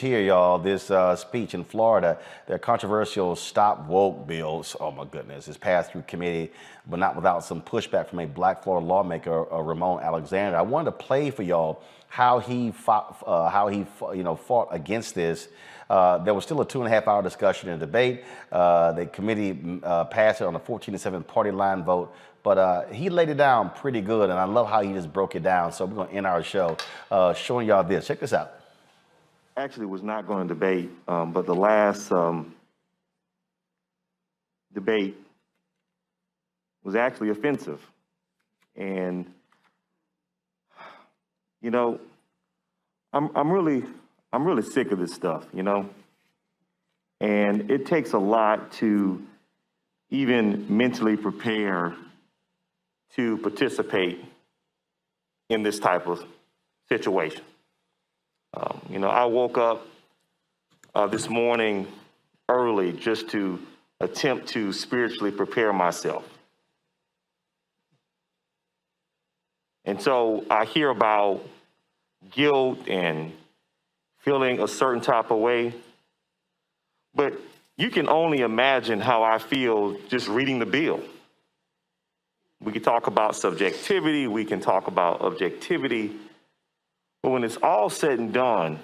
Here, y'all, this speech in Florida, their controversial Stop Woke bills, oh my goodness, is passed through committee, but not without some pushback from a Black Florida lawmaker, Ramon Alexander. I wanted to play for y'all how he fought, fought against this. There was still a 2.5-hour discussion and debate. The committee passed it on a 14-7 party line vote. But he laid it down pretty good, and I love how he just broke it down. So we're going to end our show showing y'all this. Check this out. Actually was not going to debate, but the last debate was actually offensive. And, you know, I'm really sick of this stuff, you know? And it takes a lot to even mentally prepare to participate in this type of situation. I woke up this morning early just to attempt to spiritually prepare myself. And so I hear about guilt and feeling a certain type of way, but you can only imagine how I feel just reading the bill. We can talk about subjectivity, we can talk about objectivity, but when it's all said and done,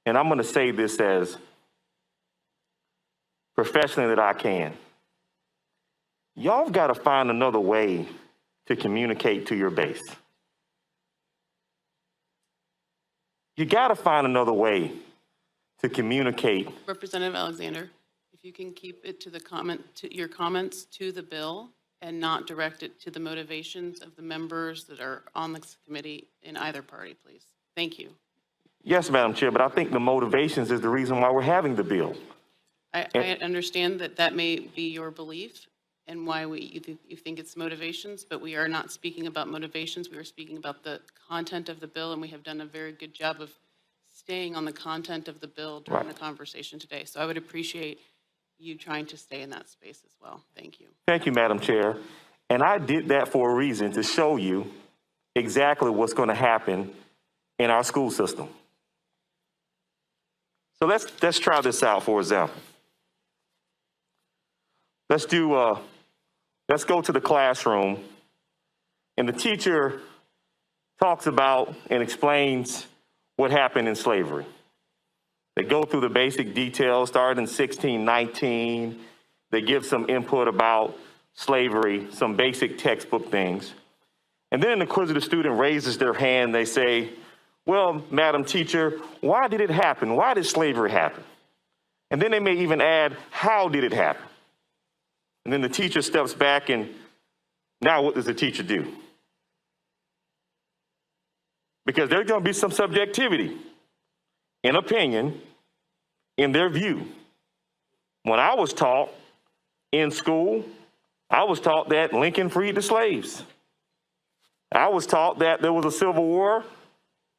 and I'm going to say this as professionally that I can, y'all have got to find another way to communicate to your base. You got to find another way to communicate. Representative Alexander, if you can keep it to your comments to the bill and not direct it to the motivations of the members that are on this committee in either party, please. Thank you. Yes, Madam Chair, but I think the motivations is the reason why we're having the bill. I understand that may be your belief and why you think it's motivations, but we are not speaking about motivations. We are speaking about the content of the bill, and we have done a very good job of staying on the content of the bill during the conversation today. So I would appreciate you trying to stay in that space as well. Thank you. Thank you, Madam Chair. And I did that for a reason, to show you exactly what's going to happen in our school system. So let's try this out, for example. Let's go to the classroom, and the teacher talks about and explains what happened in slavery. They go through the basic details, starting in 1619. They give some input about slavery, some basic textbook things. And then an inquisitive student raises their hand. They say, well, Madam Teacher, why did it happen? Why did slavery happen? And then they may even add, how did it happen? And then the teacher steps back, and now what does the teacher do? Because there's going to be some subjectivity in opinion, in their view. When I was taught in school, I was taught that Lincoln freed the slaves. I was taught that there was a Civil War,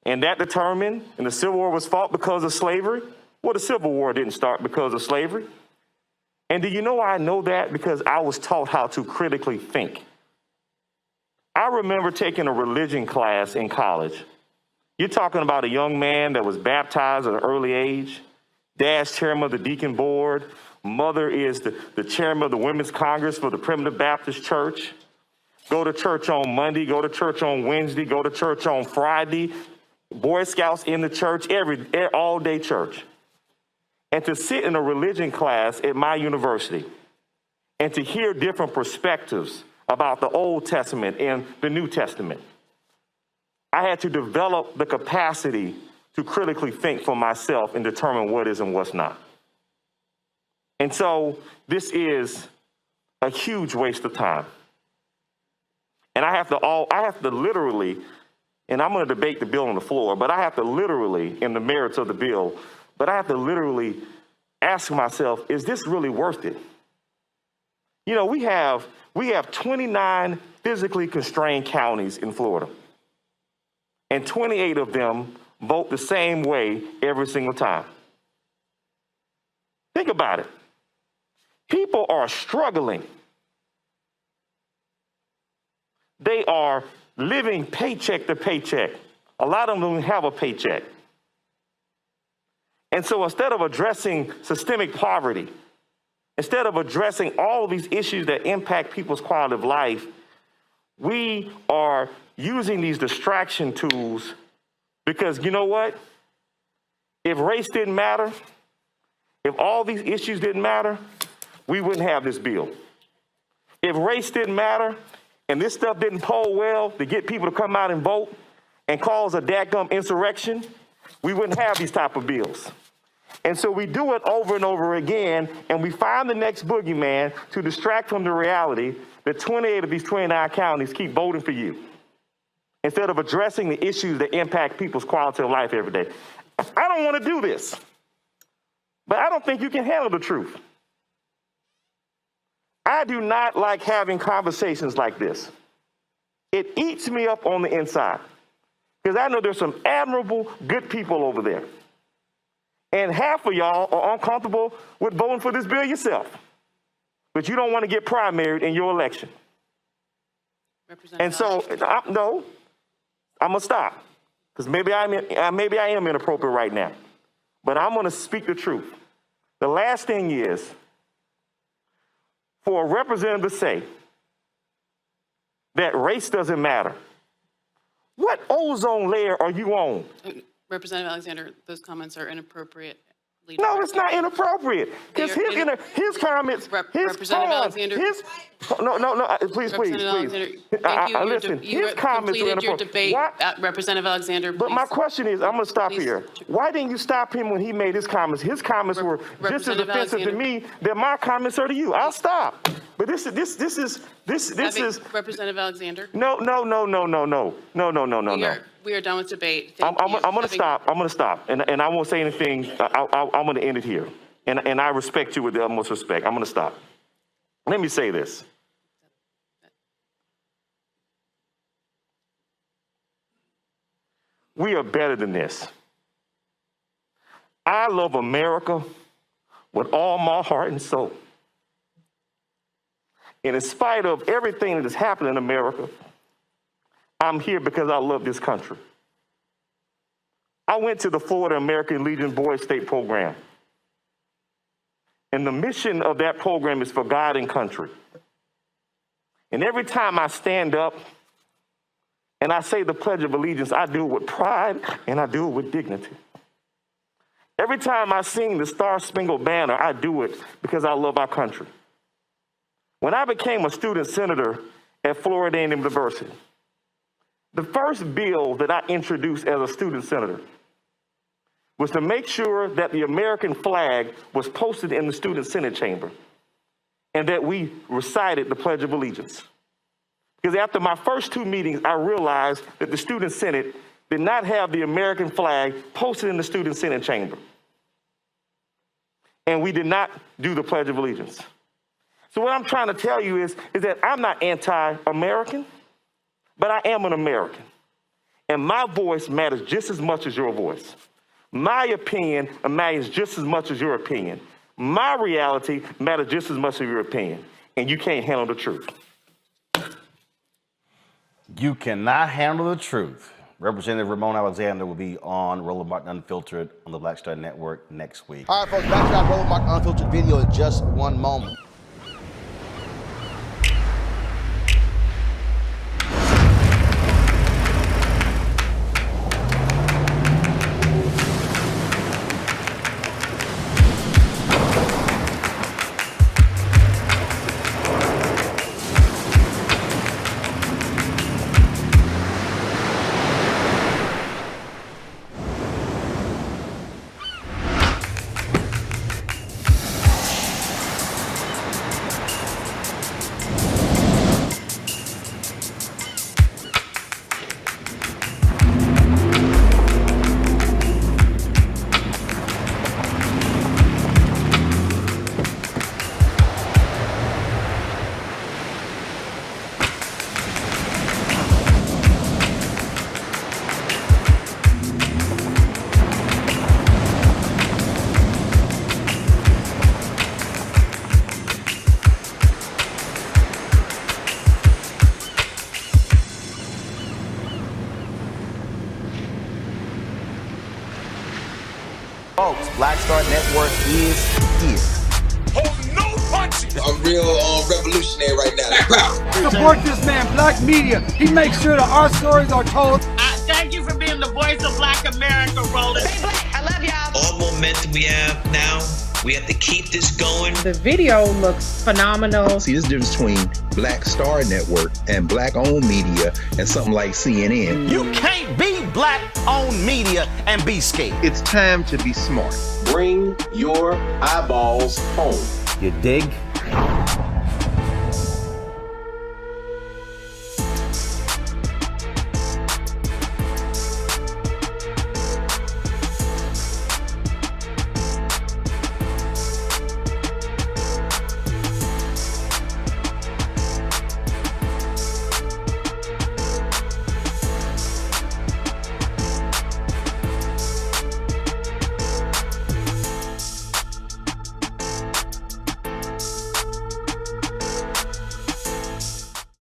and that determined, and the Civil War was fought because of slavery. Well, the Civil War didn't start because of slavery. And do you know why I know that? Because I was taught how to critically think. I remember taking a religion class in college. You're talking about a young man that was baptized at an early age. Dad's chairman of the deacon board. Mother is the chairman of the Women's Congress for the Primitive Baptist Church. Go to church on Monday, go to church on Wednesday, go to church on Friday. Boy Scouts in the church, all day church. And to sit in a religion class at my university and to hear different perspectives about the Old Testament and the New Testament, I had to develop the capacity to critically think for myself and determine what is and what's not. And so this is a huge waste of time. And I have to literally, and I'm going to debate the bill on the floor, but I have to literally, in the merits of the bill, but I have to literally ask myself, is this really worth it? You know, we have 29 physically constrained counties in Florida, and 28 of them vote the same way every single time. Think about it. People are struggling. They are living paycheck to paycheck. A lot of them don't have a paycheck. And so instead of addressing systemic poverty, instead of addressing all of these issues that impact people's quality of life, we are using these distraction tools because you know what? If race didn't matter, if all these issues didn't matter, we wouldn't have this bill. If race didn't matter and this stuff didn't poll well to get people to come out and vote and cause a dadgum insurrection, we wouldn't have these type of bills. And so we do it over and over again, and we find the next boogeyman to distract from the reality that 28 of these 29 counties keep voting for you instead of addressing the issues that impact people's quality of life every day. I don't want to do this, but I don't think you can handle the truth. I do not like having conversations like this. It eats me up on the inside because I know there's some admirable, good people over there. And half of y'all are uncomfortable with voting for this bill yourself, but you don't want to get primaried in your election. And so, I'm going to stop because maybe I am inappropriate right now, but I'm going to speak the truth. The last thing is for a representative to say that race doesn't matter. What ozone layer are you on? Representative Alexander, those comments are inappropriate. No, it's not inappropriate. Because his comments, Representative Alexander. Please. Listen, his comments were inappropriate. Your debate, Representative Alexander. But my question is, I'm going to stop here. Why didn't you stop him when he made his comments? His comments were just as offensive to me that my comments are to you. I'll stop. But this is Representative Alexander. No. We are done with debate. I'm going to stop. I'm going to stop. And I won't say anything. I'm going to end it here. And I respect you with the utmost respect. I'm going to stop. Let me say this. We are better than this. I love America with all my heart and soul. And in spite of everything that has happened in America, I'm here because I love this country. I went to the Florida American Legion Boys State Program. And the mission of that program is for God and country. And every time I stand up and I say the Pledge of Allegiance, I do it with pride and I do it with dignity. Every time I sing the Star Spangled Banner, I do it because I love our country. When I became a student senator at Florida A&M University, the first bill that I introduced as a student senator was to make sure that the American flag was posted in the student senate chamber and that we recited the Pledge of Allegiance. Because after my first two meetings, I realized that the student senate did not have the American flag posted in the student senate chamber. And we did not do the Pledge of Allegiance. So what I'm trying to tell you is that I'm not anti-American, but I am an American. And my voice matters just as much as your voice. My opinion matters just as much as your opinion. My reality matters just as much as your opinion. And you can't handle the truth. You cannot handle the truth. Representative Ramon Alexander will be on Roland Martin Unfiltered on the Black Star Network next week. All right, folks, back to that Roland Martin Unfiltered video in just one moment. Black Star Network is here. I'm real revolutionary right now. Support this man, Black Media. He makes sure that our stories are told. Thank you for being the voice of Black America, Roland. Stay black. I love y'all. All momentum we have now, we have to keep this going. The video looks phenomenal. See, this difference between Black Star Network and black-owned media and something like CNN. You can't be black-owned media and be scared. It's time to be smart. Bring your eyeballs home. You dig?